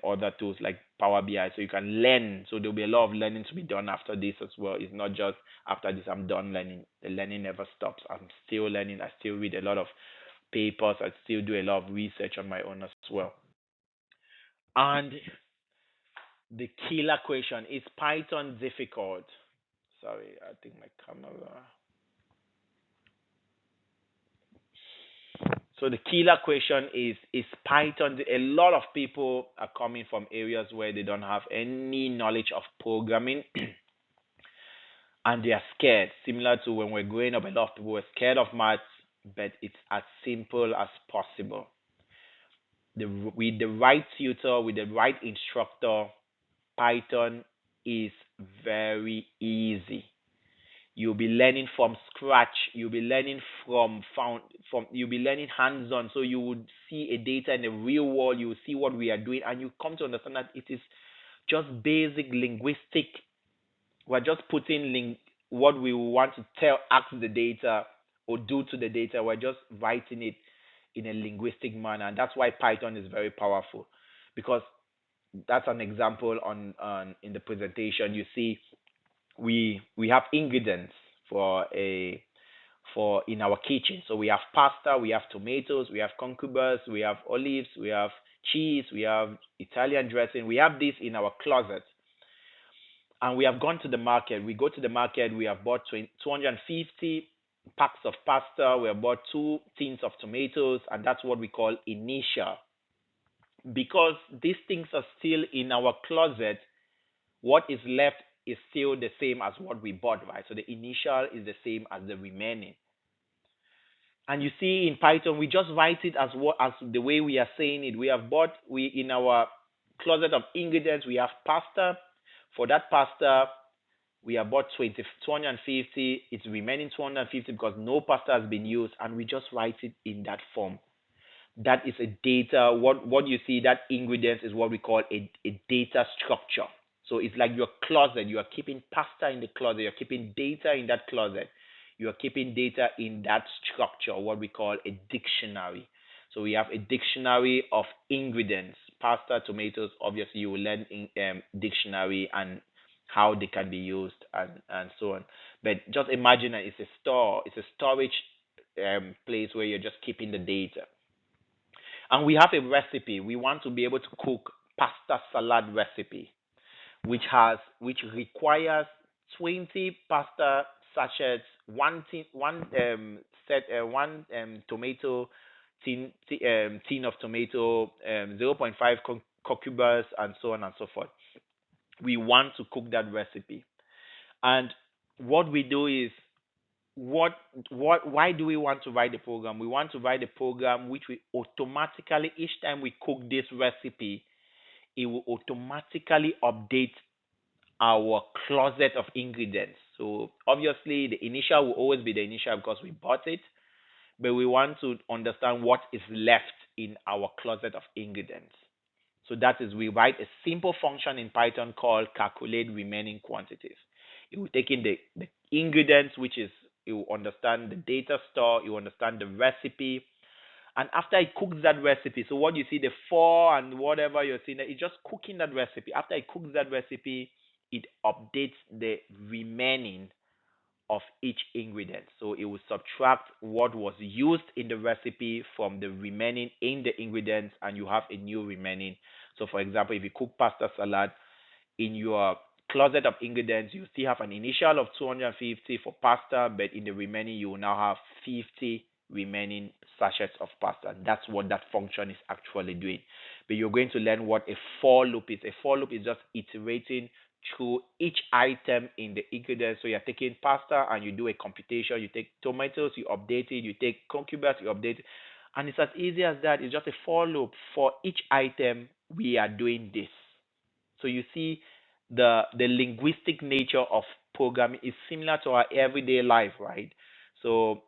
other tools like Power BI, so you can learn. So there'll be a lot of learning to be done after this as well. It's not just after this I'm done learning. The learning never stops. I'm still learning. I still read a lot of papers. I still do a lot of research on my own as well. And the killer question is: Python difficult? Sorry, I think my camera. So the killer question is Python. A lot of people are coming from areas where they don't have any knowledge of programming and they are scared. Similar to when we're growing up, a lot of people were scared of maths, but it's as simple as possible. With the right tutor, with the right instructor, Python is very easy. You'll be learning from scratch. You'll be learning you'll be learning hands-on. So you would see a data in the real world. You will see what we are doing, and you come to understand that it is just basic linguistic. We're just putting what we want to ask the data or do to the data. We're just writing it in a linguistic manner, and that's why Python is very powerful. Because that's an example on in the presentation. You see, we have ingredients for in our kitchen. So we have pasta, we have tomatoes, we have cucumbers, we have olives, we have cheese, we have Italian dressing. We have this in our closet, and we have gone to the market. We go to the market. We have bought 250 packs of pasta. We have bought 2 tins of tomatoes, and that's what we call initial. Because these things are still in our closet, what is left is still the same as what we bought, right? So the initial is the same as the remaining. And you see in Python, we just write it as the way we are saying it. We have bought we in our closet of ingredients, we have pasta. For that pasta, we have bought 250. It's remaining 250 because no pasta has been used, and we just write it in that form. That is a data. What you see, that ingredients is what we call a data structure. So it's like your closet. You are keeping pasta in the closet. You're keeping data in that closet. You are keeping data in that structure, what we call a dictionary. So we have a dictionary of ingredients, pasta, tomatoes. Obviously, you will learn in dictionary and how they can be used and so on. But just imagine that it's a storage place where you're just keeping the data. And we have a recipe. We want to be able to cook pasta salad recipe, which requires 20 pasta sachets, one tomato tin of tomato, zero point 0.5 cucumbers, and so on and so forth. We want to cook that recipe. And what we do is, what why do we want to write the program? We want to write a program which will automatically, each time we cook this recipe, it will automatically update our closet of ingredients. So obviously the initial will always be the initial because we bought it, but we want to understand what is left in our closet of ingredients. So that is, we write a simple function in Python called calculate remaining quantities. It will take in the ingredients, which is, it will understand the data store, it will understand the recipe, and after it cooks that recipe, so what you see, the four and whatever you're seeing, it's just cooking that recipe. After it cooks that recipe, it updates the remaining of each ingredient. So it will subtract what was used in the recipe from the remaining in the ingredients, and you have a new remaining. So for example, if you cook pasta salad, in your closet of ingredients, you still have an initial of 250 for pasta, but in the remaining, you will now have 50 remaining sachets of pasta. That's what that function is actually doing. But you're going to learn what a for loop is. A for loop is just iterating through each item in the ingredients. So you're taking pasta and you do a computation. You take tomatoes, you update it. You take cucumbers, you update it. And it's as easy as that. It's just a for loop. For each item, we are doing this. So you see, the linguistic nature of programming is similar to our everyday life, right? So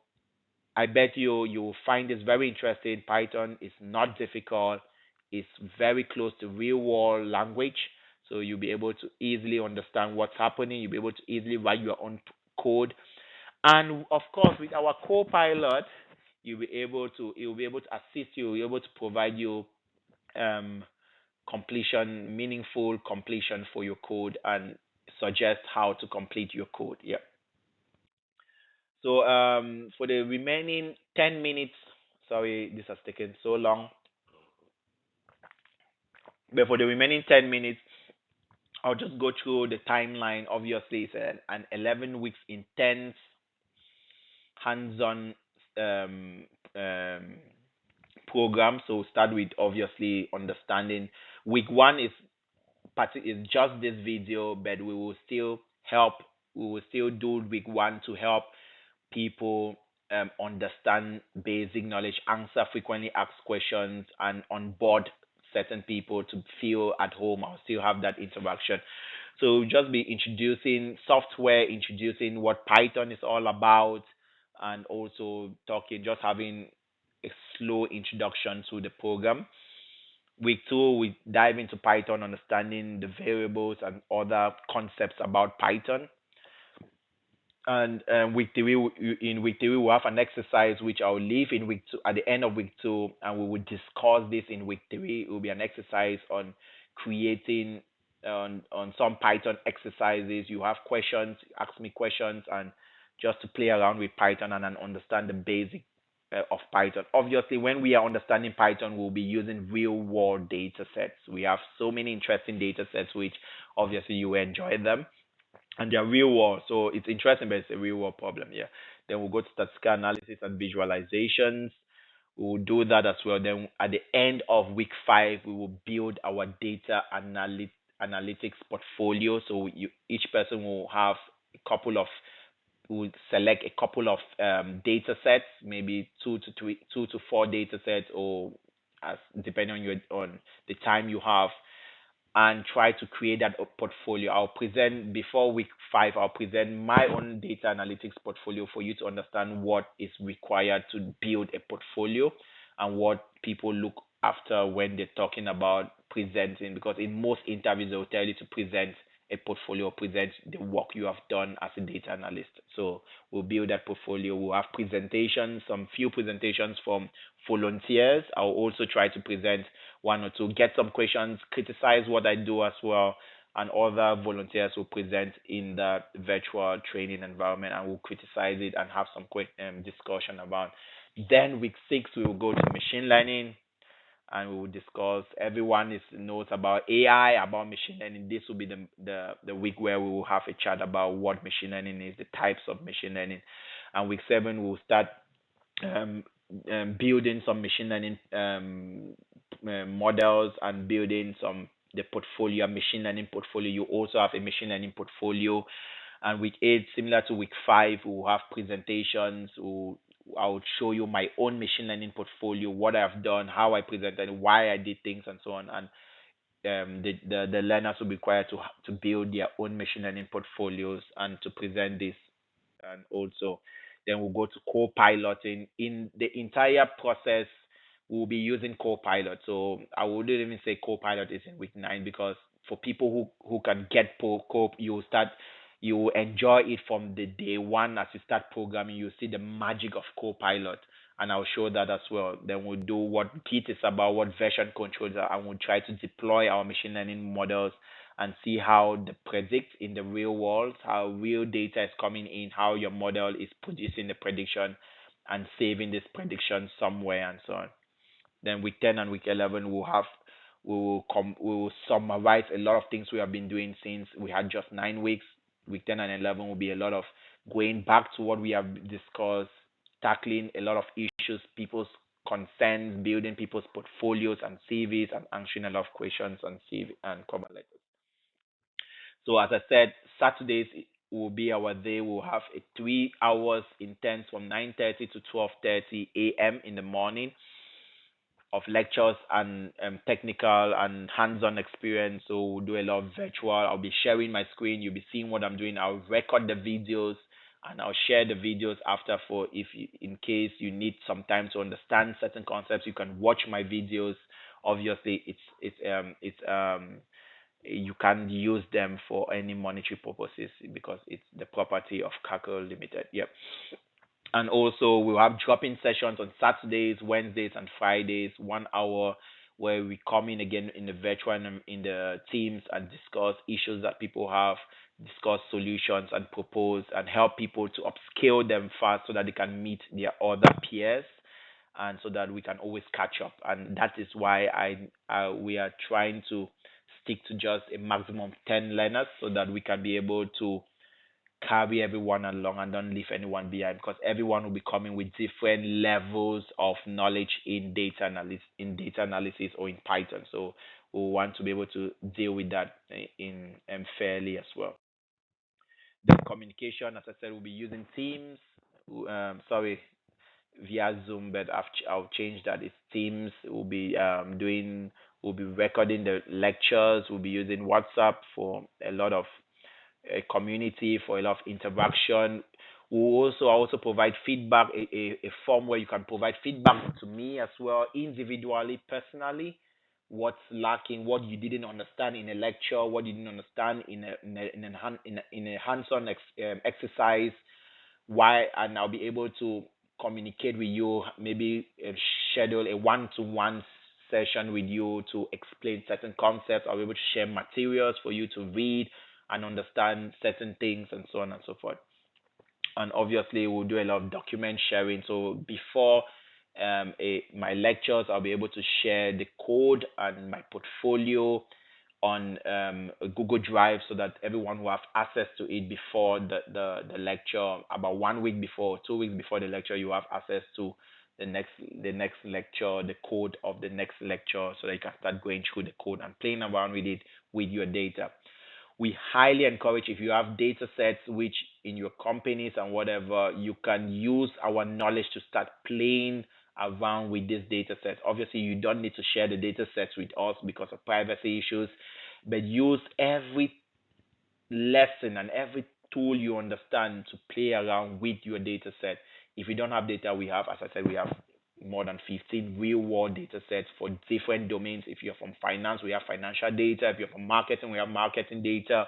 I bet you will find this very interesting. Python is not difficult. It's very close to real world language. So you'll be able to easily understand what's happening. You'll be able to easily write your own code. And of course, with our copilot, it will be able to assist you, be able to provide you um, completion, meaningful completion for your code, and suggest how to complete your code. Yeah. So for the remaining 10 minutes, sorry, this has taken so long, but for the remaining 10 minutes, I'll just go through the timeline. Obviously, it's an 11 weeks intense hands-on um, um, program. So start with obviously understanding. Week one is just this video, but we will still help. We will still do week one to help people understand basic knowledge, answer frequently asked questions, and onboard certain people to feel at home. I'll still have that interaction. So just be introducing software, introducing what Python is all about, and also talking, just having a slow introduction to the program. Week two, we dive into Python, understanding the variables and other concepts about Python. And in week three, we have an exercise which I'll leave in week two, at the end of week two, and we will discuss this in week three. It will be an exercise on creating on some Python exercises. You have questions, ask me questions, and just to play around with Python and understand the basic of Python. Obviously, when we are understanding Python, we'll be using real world data sets. We have so many interesting data sets, which obviously you will enjoy them, and they're real world. So it's interesting, but it's a real world problem. Yeah. Then we'll go to statistical analysis and visualizations. We will do that as well. Then at the end of week five, we will build our analytics portfolio. So each person will have a couple of will select a couple of data sets, maybe two to four data sets, or as depending on your on the time you have, and try to create that portfolio. I'll present before week five. I'll present my own data analytics portfolio for you to understand what is required to build a portfolio and what people look after when they're talking about presenting. Because in most interviews, they will tell you to present a portfolio, present the work you have done as a data analyst. So we'll build that portfolio. We'll have presentations, some few presentations from volunteers. I'll also try to present one or two, get some questions, criticize what I do as well, and other volunteers will present in the virtual training environment and will criticize it and have some discussion about. Then week six, we will go to machine learning and we will discuss. Everyone knows about AI, about machine learning. This will be the week where we will have a chat about what machine learning is, the types of machine learning. And week seven, we will start building some machine learning models and building some the portfolio, machine learning portfolio. You also have a machine learning portfolio. And week 8, similar to week 5, we'll have presentations. I will show you my own machine learning portfolio, what I've done, how I presented, why I did things, and so on. And the learners will be required to build their own machine learning portfolios and to present this. And also then we'll go to co-piloting. In the entire process we'll be using co-pilot, so I wouldn't even say co-pilot is in week 9, because for people who can get you will enjoy it from the day one. As you start programming, you see the magic of co-pilot, and I'll show that as well. Then we'll do what Git is about, what version controls are, and we'll try to deploy our machine learning models and see how they predict in the real world, how real data is coming in, how your model is producing the prediction and saving this prediction somewhere, and so on. Then week 10 and week 11 we will summarize a lot of things we have been doing since we had just 9 weeks. Week 10 and 11 will be a lot of going back to what we have discussed, tackling a lot of issues, people's concerns, building people's portfolios and CVs, and answering a lot of questions on CV and cover letters. So as I said, Saturdays will be our day. We'll have a 3 hours intense from 9:30 to 12:30 a.m. in the morning of lectures and technical and hands-on experience. So we'll do a lot of virtual. I'll be sharing my screen. You'll be seeing what I'm doing. I'll record the videos and I'll share the videos after, for if you, in case you need some time to understand certain concepts, you can watch my videos. Obviously, you can use them for any monetary purposes because it's the property of Kakao Limited. Yep. And also we'll have drop-in sessions on Saturdays, Wednesdays, and Fridays, 1 hour, where we come in again in the virtual and in the teams and discuss issues that people have, discuss solutions and propose and help people to upscale them fast so that they can meet their other peers, and so that we can always catch up. And that is why we are trying to stick to just a maximum of 10 learners so that we can be able to carry everyone along and don't leave anyone behind, because everyone will be coming with different levels of knowledge in data analysis or in Python. So we want to be able to deal with that in fairly as well. The communication, as I said, we'll be using Teams. Sorry, via Zoom, but I'll change that. It's Teams. We'll be recording the lectures. We'll be using WhatsApp for a lot of a community, for a lot of interaction. We also provide feedback, a form where you can provide feedback to me as well, individually, personally. What's lacking, what you didn't understand in a lecture, what you didn't understand in a hands-on exercise, why, and I'll be able to communicate with you, maybe schedule a one-to-one session with you to explain certain concepts. I'll be able to share materials for you to read and understand certain things, and so on and so forth. And obviously we'll do a lot of document sharing. So before my lectures, I'll be able to share the code and my portfolio on a Google Drive so that everyone will have access to it before the lecture. About 1 week before, 2 weeks before the lecture, you have access to the next lecture, the code of the next lecture, so that you can start going through the code and playing around with it with your data. We highly encourage, if you have data sets which in your companies and whatever, you can use our knowledge to start playing around with these data sets. Obviously, you don't need to share the data sets with us because of privacy issues, but use every lesson and every tool you understand to play around with your data set. If you don't have data, as I said, we have more than 15 real world data sets for different domains. If you're from finance, we have financial data. If you're from marketing, we have marketing data.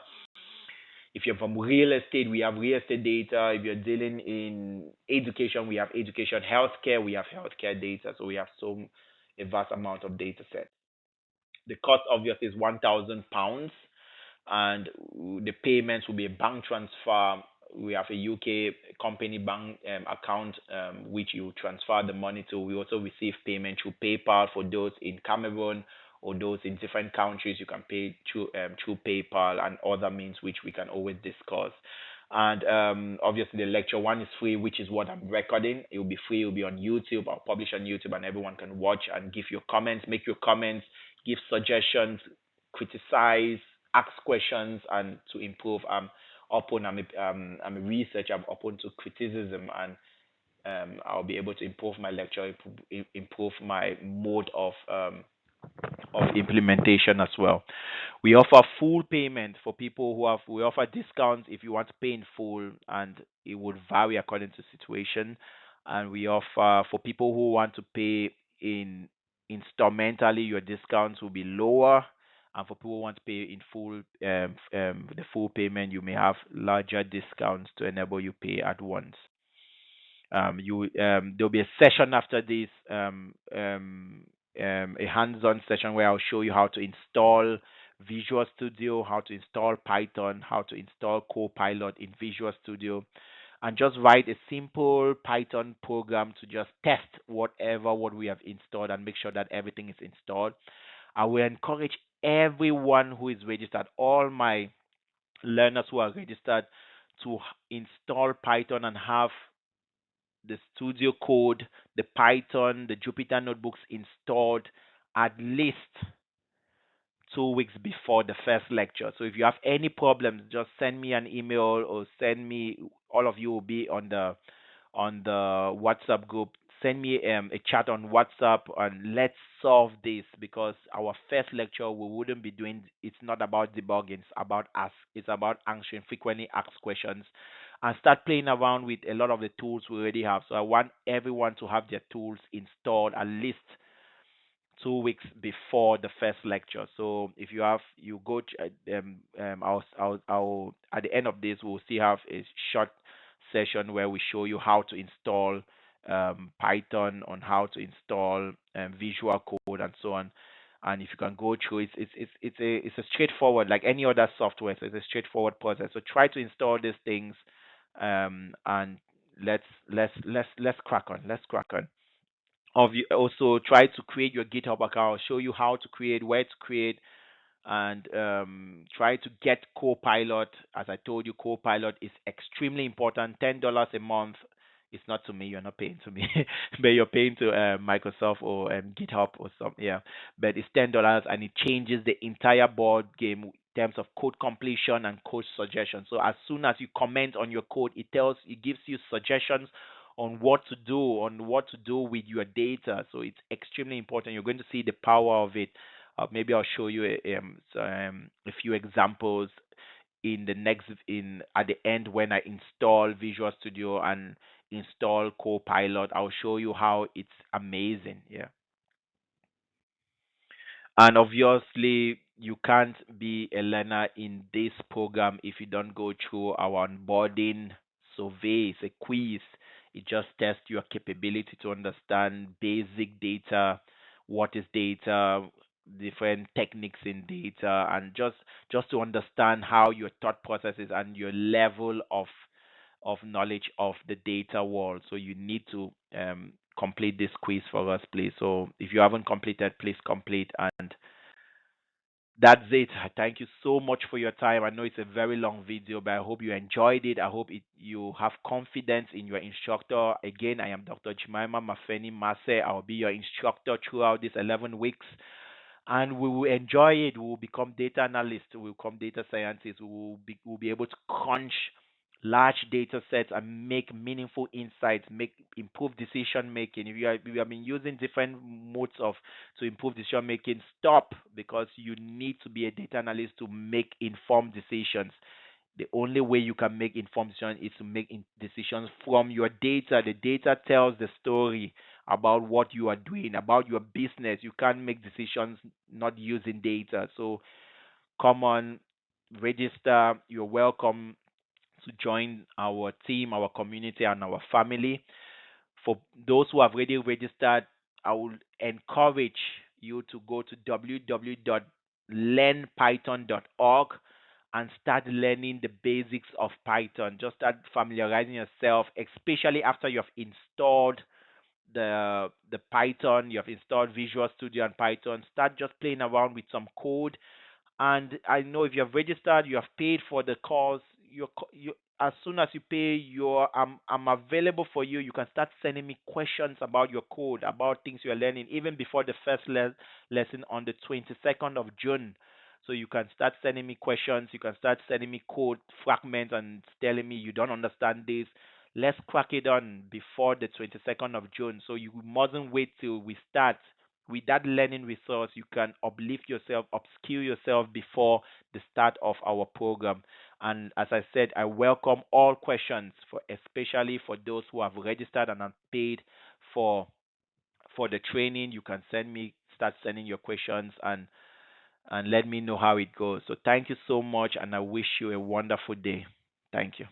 If you're from real estate, we have real estate data. If you're dealing in education, we have education. Healthcare, we have healthcare data. So we have a vast amount of data sets. The cost obviously is £1,000, and the payments will be a bank transfer. We have a UK company bank account which you transfer the money to. We also receive payment through PayPal for those in Cameroon or those in different countries. You can pay through PayPal and other means which we can always discuss. And obviously, the lecture one is free, which is what I'm recording. It will be free. It will be on YouTube. I'll publish on YouTube, and everyone can watch and give your comments, make your comments, give suggestions, criticize, ask questions, and to improve. I'm open. I'm a researcher. I'm open to criticism, and I'll be able to improve my lecture, improve my mode of implementation as well. We offer full payment for people who have. We offer discounts if you want to pay in full, and it would vary according to situation. And we offer for people who want to pay in instrumentally, your discounts will be lower. And for people who want to pay in full, the full payment, you may have larger discounts to enable you pay at once. You There'll be a session after this, a hands-on session where I'll show you how to install Visual Studio, how to install Python, how to install Copilot in Visual Studio, and just write a simple Python program to just test what we have installed and make sure that everything is installed. I will encourage everyone who is registered, all my learners who are registered, to install Python and have the Studio Code, the Python, the Jupyter notebooks installed at least 2 weeks before the first lecture. So if you have any problems, just send me an email or send me. All of you will be on the WhatsApp group. Send me a chat on WhatsApp and let's solve this, because our first lecture we wouldn't be doing. It's not about debugging. It's about us. It's about answering frequently asked questions and start playing around with a lot of the tools we already have. So I want everyone to have their tools installed at least 2 weeks before the first lecture. So if you have, you go to, I'll at the end of this, we'll still have a short session where we show you how to install Python, on how to install Visual Code, and so on. And if you can go through, it's a straightforward, like any other software. So it's a straightforward process. So try to install these things, and let's crack on. Let's crack on. Of you also try to create your GitHub account. I'll show you how to create, where to create, and try to get Copilot. As I told you, Copilot is extremely important. $10 a month. It's not to me. You're not paying to me, but you're paying to Microsoft or GitHub or something. Yeah, but it's $10, and it changes the entire board game in terms of code completion and code suggestions. So as soon as you comment on your code, it gives you suggestions on what to do with your data. So it's extremely important. You're going to see the power of it. Maybe I'll show you a few examples in the next in at the end when I install Visual Studio and install Copilot. I'll show you how it's amazing. Yeah. And obviously, you can't be a learner in this program if you don't go through our onboarding survey. It's a quiz. It just tests your capability to understand basic data, what is data, different techniques in data, and just to understand how your thought processes and your level of knowledge of the data world. So you need to complete this quiz for us, please. So if you haven't completed, please complete. And that's it. Thank you so much for your time. I know it's a very long video, but I hope you enjoyed it. I hope you have confidence in your instructor. Again, I am Dr. Jemima Mafeni Mase. I'll be your instructor throughout these 11 weeks, and we will enjoy it. We will become data analysts. We will become data scientists. We'll be able to crunch large data sets and make meaningful insights, make improve decision making. If you have been using different modes of to improve decision making, stop, because you need to be a data analyst to make informed decisions. The only way you can make informed decisions is to make decisions from your data. The data tells the story about what you are doing, about your business. You can't make decisions not using data. So come on, register. You're welcome to join our team, our community, and our family. For those who have already registered, I will encourage you to go to www.learnpython.org and start learning the basics of Python. Just start familiarizing yourself, especially after you have installed the Python, you have installed Visual Studio and Python. Start just playing around with some code. And I know if you have registered, you have paid for the course. as soon as you pay your I'm available for you. You can start sending me questions about your code, about things you're learning, even before the first lesson on the 22nd of June. So you can start sending me questions. You can start sending me code fragments and telling me you don't understand this. Let's crack it on before the 22nd of June. So you mustn't wait till we start. With that learning resource, you can uplift yourself, upskill yourself before the start of our program. And as I said, I welcome all questions, for especially for those who have registered and have paid for the training. You can start sending your questions and let me know how it goes. So thank you so much, and I wish you a wonderful day. Thank you.